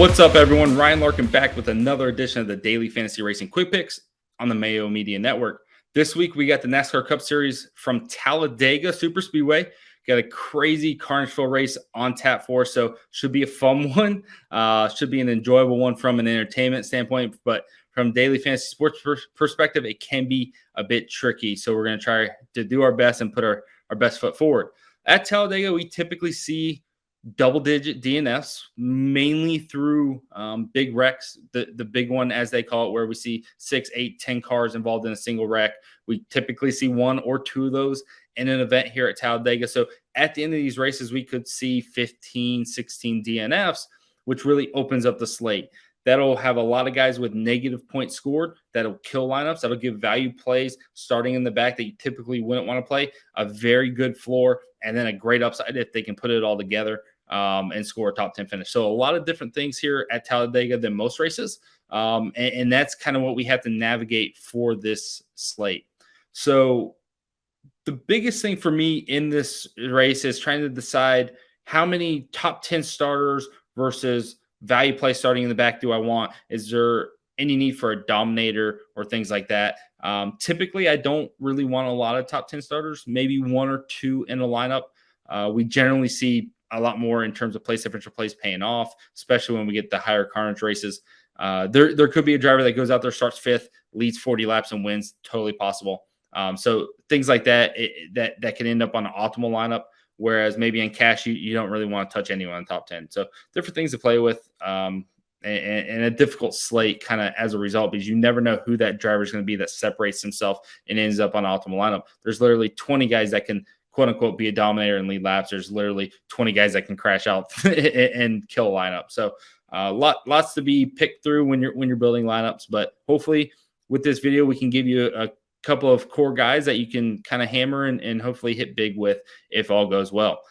What's up, everyone? Ryan Larkin back with another edition of the Daily Fantasy Racing Quick Picks on the Mayo Media Network. This week, we got the NASCAR Cup Series from Talladega Superspeedway. Got a crazy Carnageville race on tap for us, so should be a fun one. Should be an enjoyable one from an entertainment standpoint, but from daily fantasy sports perspective, it can be a bit tricky. So we're going to try to do our best and put our best foot forward. At Talladega, we typically see double-digit DNFs, mainly through big wrecks, the big one, as they call it, where we see 6, 8, 10 cars involved in a single wreck. We typically see 1 or 2 of those in an event here at Talladega. So at the end of these races, we could see 15, 16 DNFs, which really opens up the slate. That'll have a lot of guys with negative points scored. That'll kill lineups. That'll give value plays starting in the back that you typically wouldn't want to play. A very good floor, and then a great upside if they can put it all together and score a top 10 finish. So a lot of different things here at Talladega than most races. And that's kind of what we have to navigate for this slate. So the biggest thing for me in this race is trying to decide how many top 10 starters versus value play starting in the back do I want? Is there any need for a dominator or things like that? Typically, I don't really want a lot of top 10 starters, maybe 1 or 2 in a lineup. We generally see a lot more in terms of place differential plays paying off, especially when we get the higher carnage races. There could be a driver that goes out there, starts 5th, leads 40 laps and wins. Totally possible. So things like that, that can end up on an optimal lineup. Whereas maybe in cash, you don't really want to touch anyone in the top 10. So different things to play with and a difficult slate kind of as a result, because you never know who that driver is going to be that separates himself and ends up on an optimal lineup. There's literally 20 guys that can, quote unquote, be a dominator and lead laps. There's literally 20 guys that can crash out and kill a lineup. So lots to be picked through when you're building lineups. But hopefully with this video, we can give you a couple of core guys that you can kind of hammer and hopefully hit big with if all goes well.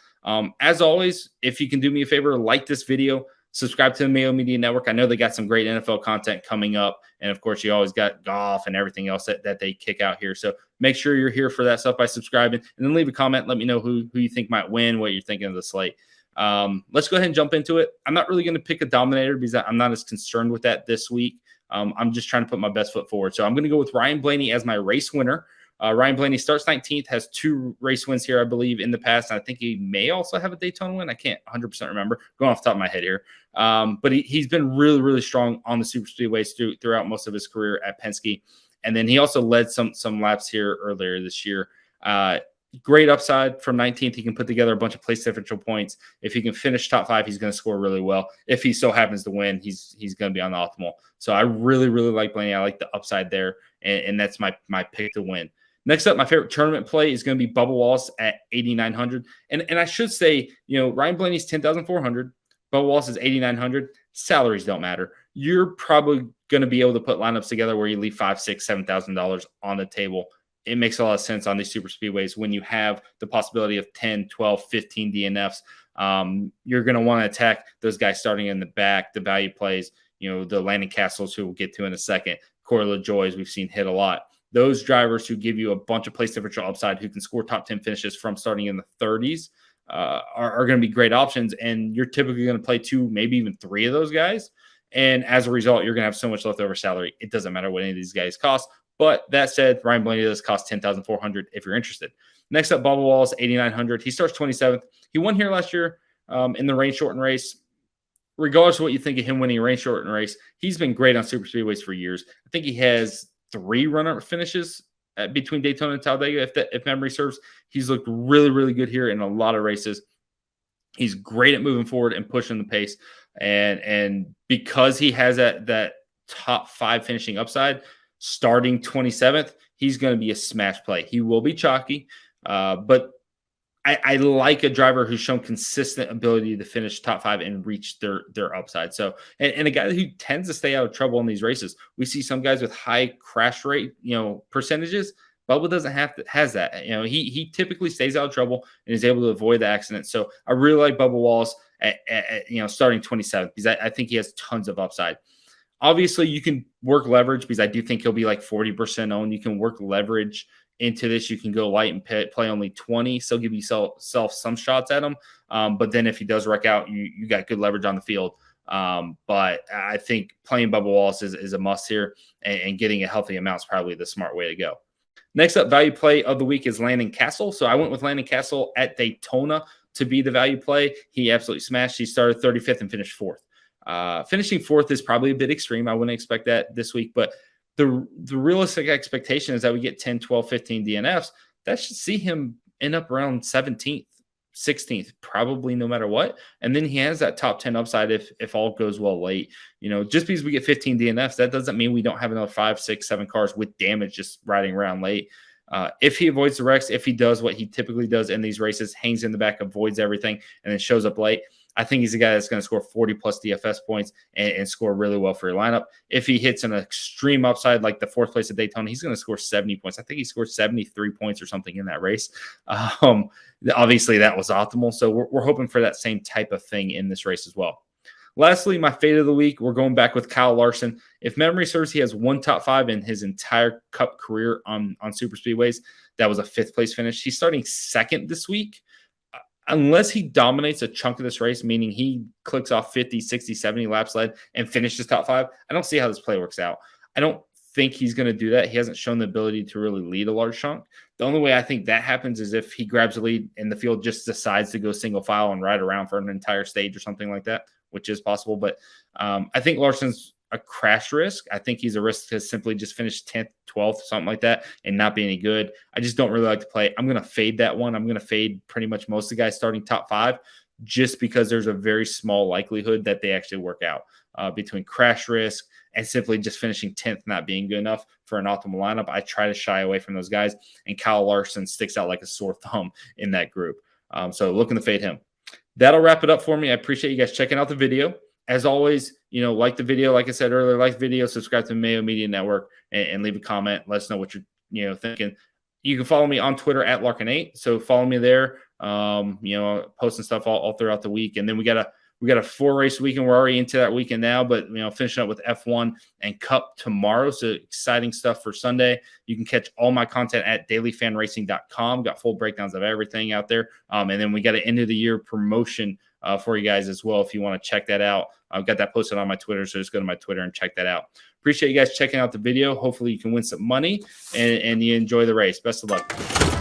As always, if you can do me a favor, like this video, subscribe to the Mayo Media Network. I know they got some great NFL content coming up. And of course, you always got golf and everything else that they kick out here. So make sure you're here for that stuff by subscribing, and then leave a comment. Let me know who you think might win, what you're thinking of the slate. Let's go ahead and jump into it. I'm not really going to pick a dominator because I'm not as concerned with that this week. I'm just trying to put my best foot forward. So I'm going to go with Ryan Blaney as my race winner. Ryan Blaney starts 19th, has 2 race wins here, I believe, in the past. And I think he may also have a Daytona win. I can't 100% remember, going off the top of my head here. But he's been really, really strong on the super speedways throughout most of his career at Penske. And then he also led some laps here earlier this year. Great upside from 19th. He can put together a bunch of place differential points. If he can finish top 5, he's going to score really well. If he so happens to win, he's going to be on the optimal. So I really, really like Blaney. I like the upside there, and that's my pick to win. Next up, my favorite tournament play is going to be Bubba Wallace at 8,900. And I should say, Ryan Blaney's 10,400. Bubba Wallace is 8,900. Salaries don't matter. You're probably going to be able to put lineups together where you leave $5,000, $6,000, $7,000 on the table. It makes a lot of sense on these super speedways when you have the possibility of 10, 12, 15 DNFs. You're going to want to attack those guys starting in the back, the value plays, the Landon Castles, who we'll get to in a second, Corey LaJoyes we've seen hit a lot. Those drivers who give you a bunch of place differential upside, who can score top 10 finishes from starting in the 30s, are going to be great options. And you're typically going to play 2, maybe even 3 of those guys. And as a result, you're going to have so much leftover salary. It doesn't matter what any of these guys cost. But that said, Ryan Blaney does cost $10,400 if you're interested. Next up, Bubba Wallace, 8,900. He starts 27th. He won here last year in the rain shortened race. Regardless of what you think of him winning a rain shortened race, he's been great on super speedways for years. I think he has 3 runner finishes between Daytona and Talladega, if memory serves. He's looked really, really good here in a lot of races. He's great at moving forward and pushing the pace. And because he has that top 5 finishing upside, starting 27th, he's going to be a smash play. He will be chalky, but I like a driver who's shown consistent ability to finish top 5 and reach their upside. So, and a guy who tends to stay out of trouble in these races. We see some guys with high crash rate, percentages. Bubba doesn't has that. He typically stays out of trouble and is able to avoid the accident. So I really like Bubba Wallace at starting 27th because I think he has tons of upside. Obviously, you can work leverage because I do think he'll be like 40% owned. You can work leverage into this. You can go light and play only 20, so give yourself some shots at him. But then if he does wreck out, you got good leverage on the field. But I think playing Bubba Wallace is a must here, and getting a healthy amount is probably the smart way to go. Next up, value play of the week is Landon Castle. So I went with Landon Castle at Daytona to be the value play. He absolutely smashed. He started 35th and finished 4th. Finishing 4th is probably a bit extreme. I wouldn't expect that this week, but the realistic expectation is that we get 10, 12, 15 DNFs. That should see him end up around 17th, 16th, probably no matter what. And then he has that top 10 upside if all goes well late. Just because we get 15 DNFs, that doesn't mean we don't have another 5, 6, 7 cars with damage just riding around late. If he avoids the wrecks, if he does what he typically does in these races, hangs in the back, avoids everything, and then shows up late, I think he's a guy that's going to score 40-plus DFS points and score really well for your lineup. If he hits an extreme upside like the 4th place at Daytona, he's going to score 70 points. I think he scored 73 points or something in that race. Obviously, that was optimal, so we're hoping for that same type of thing in this race as well. Lastly, my fade of the week, we're going back with Kyle Larson. If memory serves, he has 1 top 5 in his entire Cup career on super speedways. That was a 5th place finish. He's starting 2nd this week. Unless he dominates a chunk of this race, meaning he clicks off 50, 60, 70 laps led and finishes top 5, I don't see how this play works out. I don't think he's going to do that. He hasn't shown the ability to really lead a large chunk. The only way I think that happens is if he grabs a lead and the field just decides to go single file and ride around for an entire stage or something like that, which is possible. But I think Larson's a crash risk. I think he's a risk to simply just finish 10th, 12th, something like that, and not be any good. I just don't really like to play. I'm going to fade that one. I'm going to fade pretty much most of the guys starting top 5 just because there's a very small likelihood that they actually work out between crash risk and simply just finishing 10th not being good enough for an optimal lineup. I try to shy away from those guys, and Kyle Larson sticks out like a sore thumb in that group. So looking to fade him. That'll wrap it up for me. I appreciate you guys checking out the video. As always, like the video, like I said earlier, like the video, subscribe to the Mayo Media Network, and leave a comment. Let us know what you're thinking. You can follow me on Twitter at Larkin8. So follow me there. Posting stuff all throughout the week. And then we got a 4-race weekend. We're already into that weekend now, but finishing up with F1 and Cup tomorrow. So exciting stuff for Sunday. You can catch all my content at dailyfanracing.com. Got full breakdowns of everything out there. And then we got an end of the year promotion for you guys as well if you want to check that out. I've got that posted on my Twitter, so just go to my Twitter and check that out. Appreciate you guys checking out the video. Hopefully you can win some money and you enjoy the race. Best of luck.